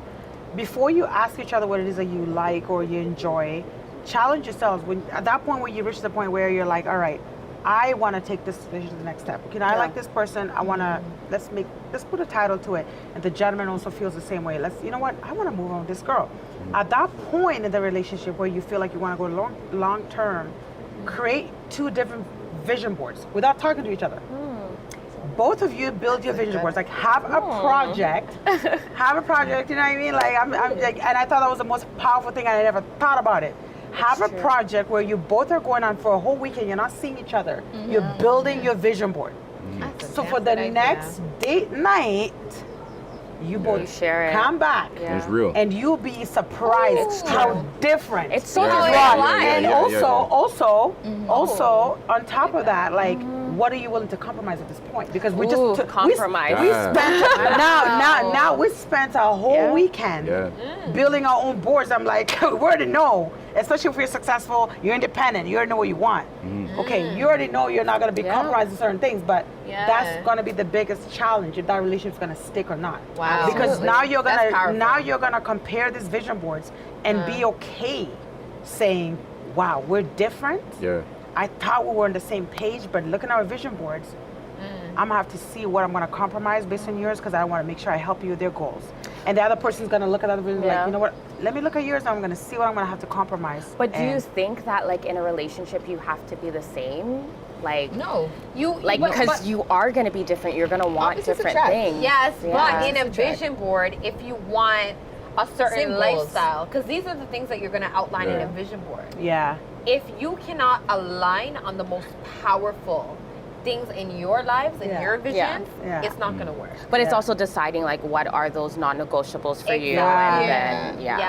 before you ask each other what it is that you like or you enjoy, challenge yourselves. When at that point where you reach the point where you're like, all right, I want to take this decision to the next step. You know, I like this person. I want to let's put a title to it. And the gentleman also feels the same way. You know what? I want to move on with this girl. At that point in the relationship where you feel like you want to go long term, create two different vision boards without talking to each other. Both of you build your vision boards. Like, have a project. Have a project. You know what I mean? Like, I'm like, and I thought that was the most powerful thing. I never thought about it. Have a project where you both are going on for a whole weekend. You're not seeing each other. You're building your vision board. So for the next date night, you both share it. come back. Yeah. It's real. And you'll be surprised how different It's so Yeah, just yeah, raw. yeah, and yeah, also on top of that, like, what are you willing to compromise at this point? Because we Ooh, just compromise. We spent now we spent a whole weekend Yeah. building our own boards. I'm like, we already know. Especially if you're successful, you're independent. You already know what you want. Okay, you already know you're not going to be compromising certain things, but Yeah. that's going to be the biggest challenge if that relationship's going to stick or not. Wow. Because Absolutely. now you're That's gonna powerful. compare these vision boards and be okay saying, wow, we're different. Yeah. I thought we were on the same page, but looking at our vision boards, I'm gonna have to see what I'm gonna compromise based on yours because I want to make sure I help you with their goals. And the other person's gonna look at the other vision Yeah. like, you know what? Let me look at yours. And I'm gonna see what I'm gonna have to compromise. But do you And- think that like in a relationship you have to be the same? Like, No. like but- because you are going to be different, you're going to want Opposites different attract. things. Yes, Yeah. but in a Opposites attract. vision board, if you want a certain Same goals. lifestyle, because these are the things that you're going to outline in Yeah. a vision board. Yeah. If you cannot align on the most powerful things in your lives and Yeah. your visions, Yeah. it's not going to work. But it's Yeah. also deciding like what are those non-negotiables for you, Exactly. and then Yes.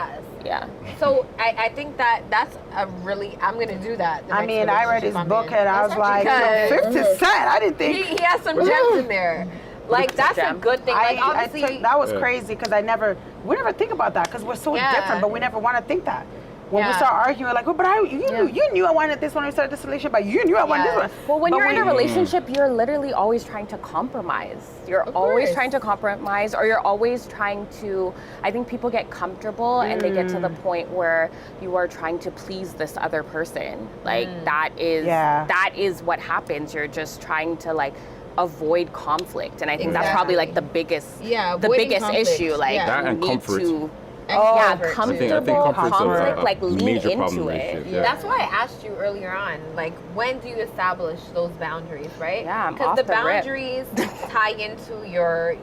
yeah. So I think that's a really, I'm going to do that. the I next mean, I read his relationship I'm book in. and I was like, Because 50 Cent. I didn't think. He has some gems in there. Like, that's a gem. good thing. Like, I obviously, took, that was Yeah. crazy because we never think about that because we're so Yeah. different, but we never want to think that. When we Yeah. start arguing, like, oh, but you knew I wanted this when we started this relationship, but you knew I wanted this one. Well, when But you're in a we- relationship, you're literally always trying to compromise. You're always course. trying to compromise, or you're always trying to. I think people get comfortable and they get to the point where you are trying to please this other person. Like that is what happens. You're just trying to like avoid conflict, and I think that's probably like the biggest, the avoiding biggest conflict. issue. Like Yeah. That you and need comfort. to. And Yeah, comfort, too. I think comfortable comfort's conflict, a like lean major problem into in it. relationships, yeah. That's why I asked you earlier on, like, when do you establish those boundaries, right? Yeah, I'm Because off the the rip. boundaries tie into your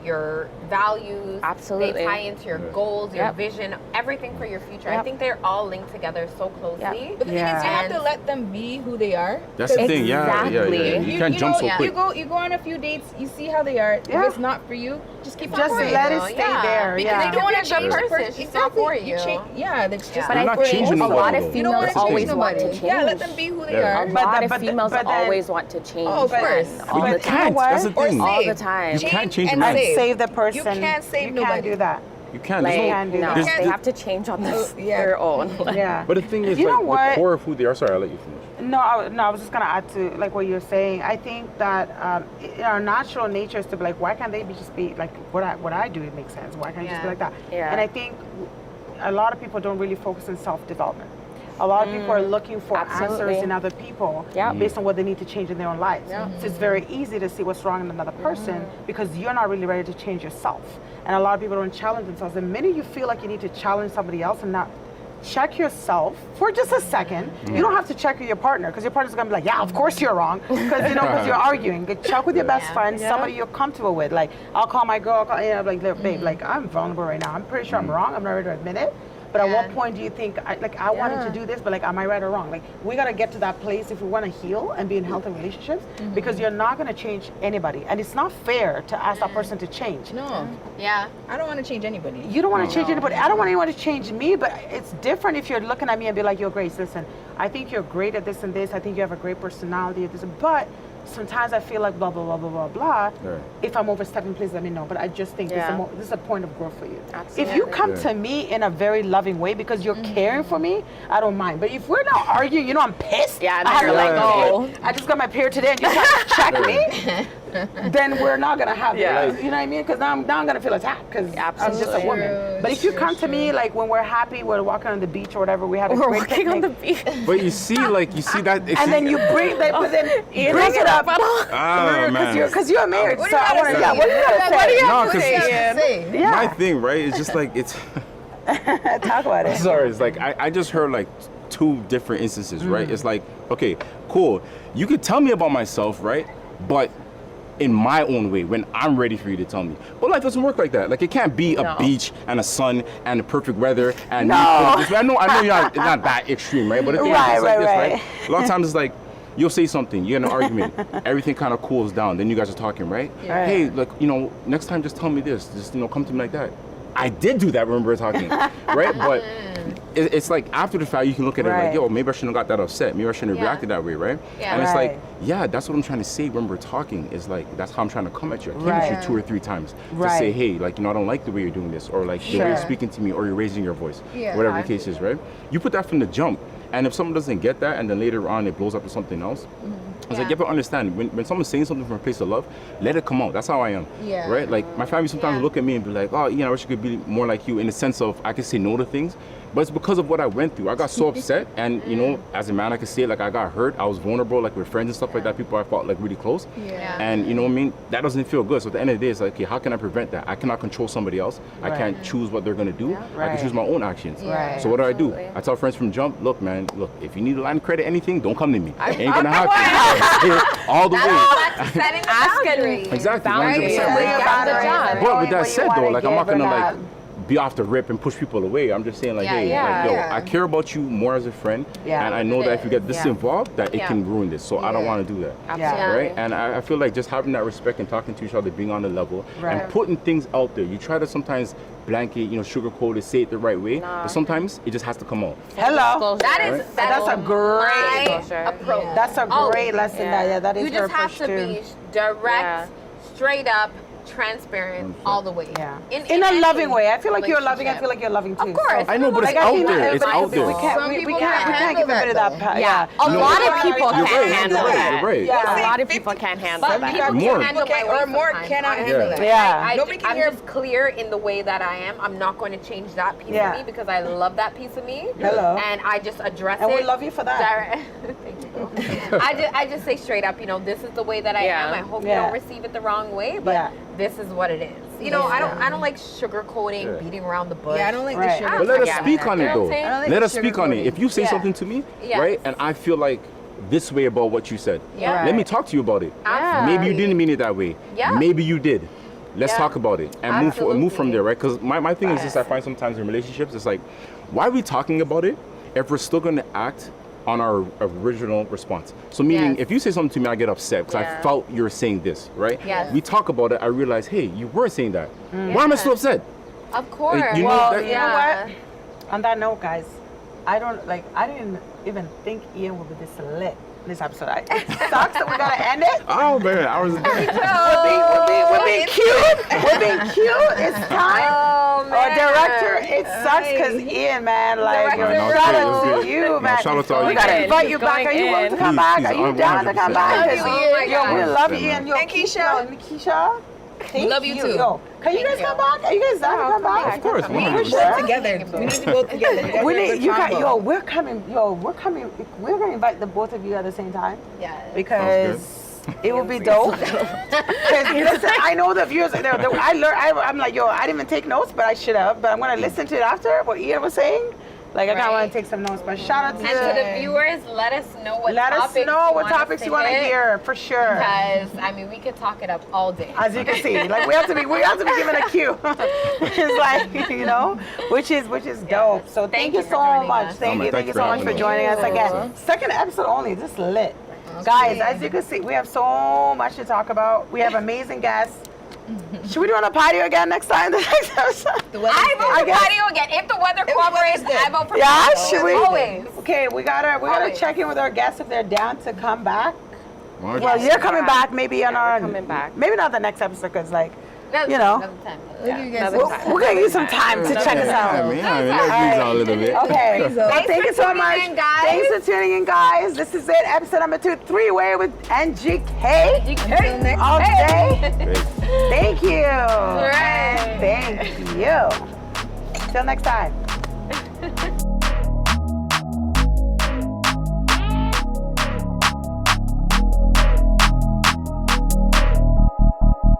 values. Absolutely. They tie into your goals, your Yep. vision, everything for your future. I Yep. think they're all linked together so closely. But the thing is, you have to And- let them be who they are. That's the thing. Yeah. Exactly. You can't jump so yeah. quick. You go on a few dates, you see how they are. Yeah. If it's not for you, just keep on Just going. let you it know, stay yeah. there. Because Yeah. they don't want to change be the person. person. She's it's not for you. That's just. But You're I not think changing a lot nobody, of though. You don't want females to change always want nobody. to change. Yeah, let them be who they Yeah. are. A lot of but females then- always want to change. Oh, of course. men But all you the time. can't. That's the Or thing. All the save. time. You can't change a and man. Save the person. You can't save You nobody. can't do that. You can't. Like, There's can't do no, that. there's- they have to change on their own. Yeah. But the thing is, You know like, what? the core of who they are. Sorry, I'll let you finish. No, I was just gonna add to like what you're saying. I think that our natural nature is to be like, why can't they just be like what I do? It makes sense. Why can't it just be like that? Yeah. And I think a lot of people don't really focus on self-development. A lot of people are looking for Absolutely. answers in other people Yeah. based on what they need to change in their own lives. So it's very easy to see what's wrong in another person because you're not really ready to change yourself. And a lot of people don't challenge themselves. The minute you feel like you need to challenge somebody else and not check yourself for just a second. You don't have to check with your partner because your partner's gonna be like, yeah, of course you're wrong, because you're arguing. Check with your best friend, somebody you're comfortable with. Like, I'll call my girl, I'm like, look, babe, like I'm vulnerable right now. I'm pretty sure I'm wrong. I'm not ready to admit it. But at what point do you think, I wanted to do this, but like, am I right or wrong? Like, we gotta get to that place if we wanna heal and be in healthy relationships, because you're not gonna change anybody. And it's not fair to ask that person to change. No. Yeah. I don't want to change anybody. You don't want to change anybody. I don't want anyone to change me, but it's different if you're looking at me and be like, yo, Grace, listen, I think you're great at this and this. I think you have a great personality at this, but sometimes I feel like blah, blah, blah, blah, blah, blah. Right. If I'm overstepping, please let me know. But I just think this is a point of growth for you. Absolutely. If you come to me in a very loving way because you're caring for me, I don't mind. But if we're not arguing, I'm pissed. Yeah, I then have you're to like, oh. I just got my period today and you're trying to check me, then we're not going to have it. Yeah. You know what I mean? Because now I'm going to feel attacked because I'm just a Absolutely. woman. But if you come to me, like when we're happy, we're walking on the beach or whatever, we had a We're great walking on the picnic. beach. But you see that. And then you bring, but then bring it up. Oh, man. Because you're married. What So do you I want gotta to, say? what do you got to What do say? you No, have to 'cause say? Yeah. My thing, right? It's just like it's. Talk about it. Sorry, it's like I just heard like two different instances, right? It's like, okay, cool. You could tell me about myself, right? But in my own way, when I'm ready for you to tell me. But life doesn't work like that. Like, it can't be a beach and a sun and the perfect weather and me putting this way. I know you're not that extreme, right? But the thing is, it's like this, right? A lot of times it's like, you'll say something, you get in an argument, everything kind of cools down, then you guys are talking, right? Yeah. Hey, like, next time just tell me this, just, come to me like that. I did do that when we were talking, right? But it's like after the fact, you can look at it like, yo, maybe I shouldn't have got that upset. Maybe I shouldn't have reacted that way, right? Yeah. And it's like, Right. that's what I'm trying to say when we're talking. Is like, that's how I'm trying to come at you. I came Right. at you 2 or 3 times to Right. say, hey, like, I don't like the way you're doing this, or like the way you're Sure. speaking to me, or you're raising your voice, Yeah. whatever the case is, right? You put that from the jump. And if someone doesn't get that, and then later on it blows up to something else, it's like, you have to understand, when someone's saying something from a place of love, let it come out. That's how I am. Yeah. Right? Like, my family sometimes look at me and be like, oh, I wish I could be more like you, in the sense of I can say no to things. But it's because of what I went through. I got so upset, and as a man, I can say it, like, I got hurt. I was vulnerable, like with friends and stuff like that, people I felt like really close. Yeah. And you know what I mean? That doesn't feel good. So at the end of the day, it's like, okay, how can I prevent that? I cannot control somebody else. Right. I can't choose what they're gonna do. I Right. can choose my own actions. Right. So what do? Absolutely. I tell friends from jump, look, man, if you need a line of credit, anything, don't come to me. Ain't gonna happen. All the way. That's setting the boundaries. Exactly. Boundaries. 100%. Yeah. But with that said, though, like, I'm not gonna like like. be off the rip and push people away. I'm just saying, like, Yeah, hey, yeah, like, yo, yeah. I care about you more as a friend, Yeah. and I know that if you get this Yeah. involved, that it Yeah. can ruin this. So I don't Yeah. want to do that. Yeah. Right? And I feel like just having that respect and talking to each other, being on the level, Right. and putting things out there. You try to sometimes blanket, sugarcoat it, say it the right way, Nah. but sometimes it just has to come out. Hello. That is Right. That's a great my Disclosure. approach. Yeah. That's a Oh, great lesson. That is You her just have approach to too. be direct, straight up, transparent, all the way. Yeah. In a any loving way. I feel like you're loving. I relationship. feel like you're loving too. Of course. I know, but it's Like, I out think not there. It's everybody- out there. We can't. Some We people can't. We can't can't give a bit of handle that. that, Yeah, a No, lot you're of people right, can't you're right, handle you're right, that. you're right. Yeah. A lot of people can't handle But that. people More. can handle my Or words more sometimes, cannot honestly. handle that. Yeah. Nobody can I'm hear- just clear in the way that I am. I'm not going to change that piece Yeah. of me because I love that piece of me. Hello. And I just address And it. we love you for that. Thank you. I just say straight up, this is the way that I Yeah. am. I hope you Yeah. don't receive it the wrong way, but Yeah. this is what it is. I don't like sugarcoating, Yeah. beating around the bush. Yeah, I don't like Right. the sugar. But let us Yeah. speak on You it, know what I'm though. saying? I don't like Let the us speak on it. sugarcoating. If you say Yeah. something to me, Yes. right, and I feel like this way about what you said, Yeah. let me talk to you about it. Absolutely. Maybe you didn't mean it that way. Yeah. Maybe you did. Let's Yeah. talk about it and move Absolutely. from there, right? Because my thing is just, I find sometimes in relationships, it's like, why are we talking about it if we're still going to act on our original response? So meaning, Yes. if you say something to me, I get upset because Yeah. I felt you were saying this, right? Yes. We talk about it, I realize, hey, you were saying that. Why am I still upset? Of course. You know Well, that- you know what? On that note, guys, I didn't even think Ian would be this lit this episode. It sucks that we gotta end it. Oh man, hours a day. We're being cute. We're being cute. It's time. Oh, man. Our director, it sucks because Ian, man, like, Director. shout No, out it's to you, man. shout out to all We you gotta guys. invite you He's back. Are you going willing to in. come back? Are you down to come back? 100%. Oh my Yo, we God. love Ian. Yo, And Keisha. Yo, Keisha. Thank love you too. Yo, can you guys come back? Are you guys down to come back? Of course, We need to 100%. work together. We need to go together. We need you. We're coming. We're coming. We're gonna invite the both of you at the same time Yeah. because it will be dope. Because listen, I know the viewers. I learned. I'm like, yo, I didn't even take notes, but I should have. But I'm gonna listen to it after what Ian was saying. Like I kind of want to take some notes. But shout out to And to the viewers, let us know what Let topics us know you what want us topics you want to hit, hear for sure. Because I mean, we could talk it up all day. As you can see, like we have to be given a cue, which is like which is dope. So thank you for so joining much. us. Thank you Thanks so for much for having us. joining us again. Second episode only, just lit, guys. As you can see, we have so much to talk about. We have amazing guests. Should we do on a patio again next time? The next episode. I vote for guess- patio again. If the weather cooperates, I vote for Yeah, patio. should we? Always. Okay, we gotta Always. check in with our guests if they're down to come back. Well, Yes. you're coming back maybe on our coming back. maybe not the next episode because like Another you know. time, another time. Maybe you guys Another will- time. we're gonna use some time to check us out. Yeah, man. Let's use out a little bit. Okay. Well, Thanks thank for you so tuning much. in, guys. Thanks for tuning in, guys. This is it. Episode number 2, 3-way with NGK. Until next All day. Peace. Thank you. Right. Thank you. Till next time.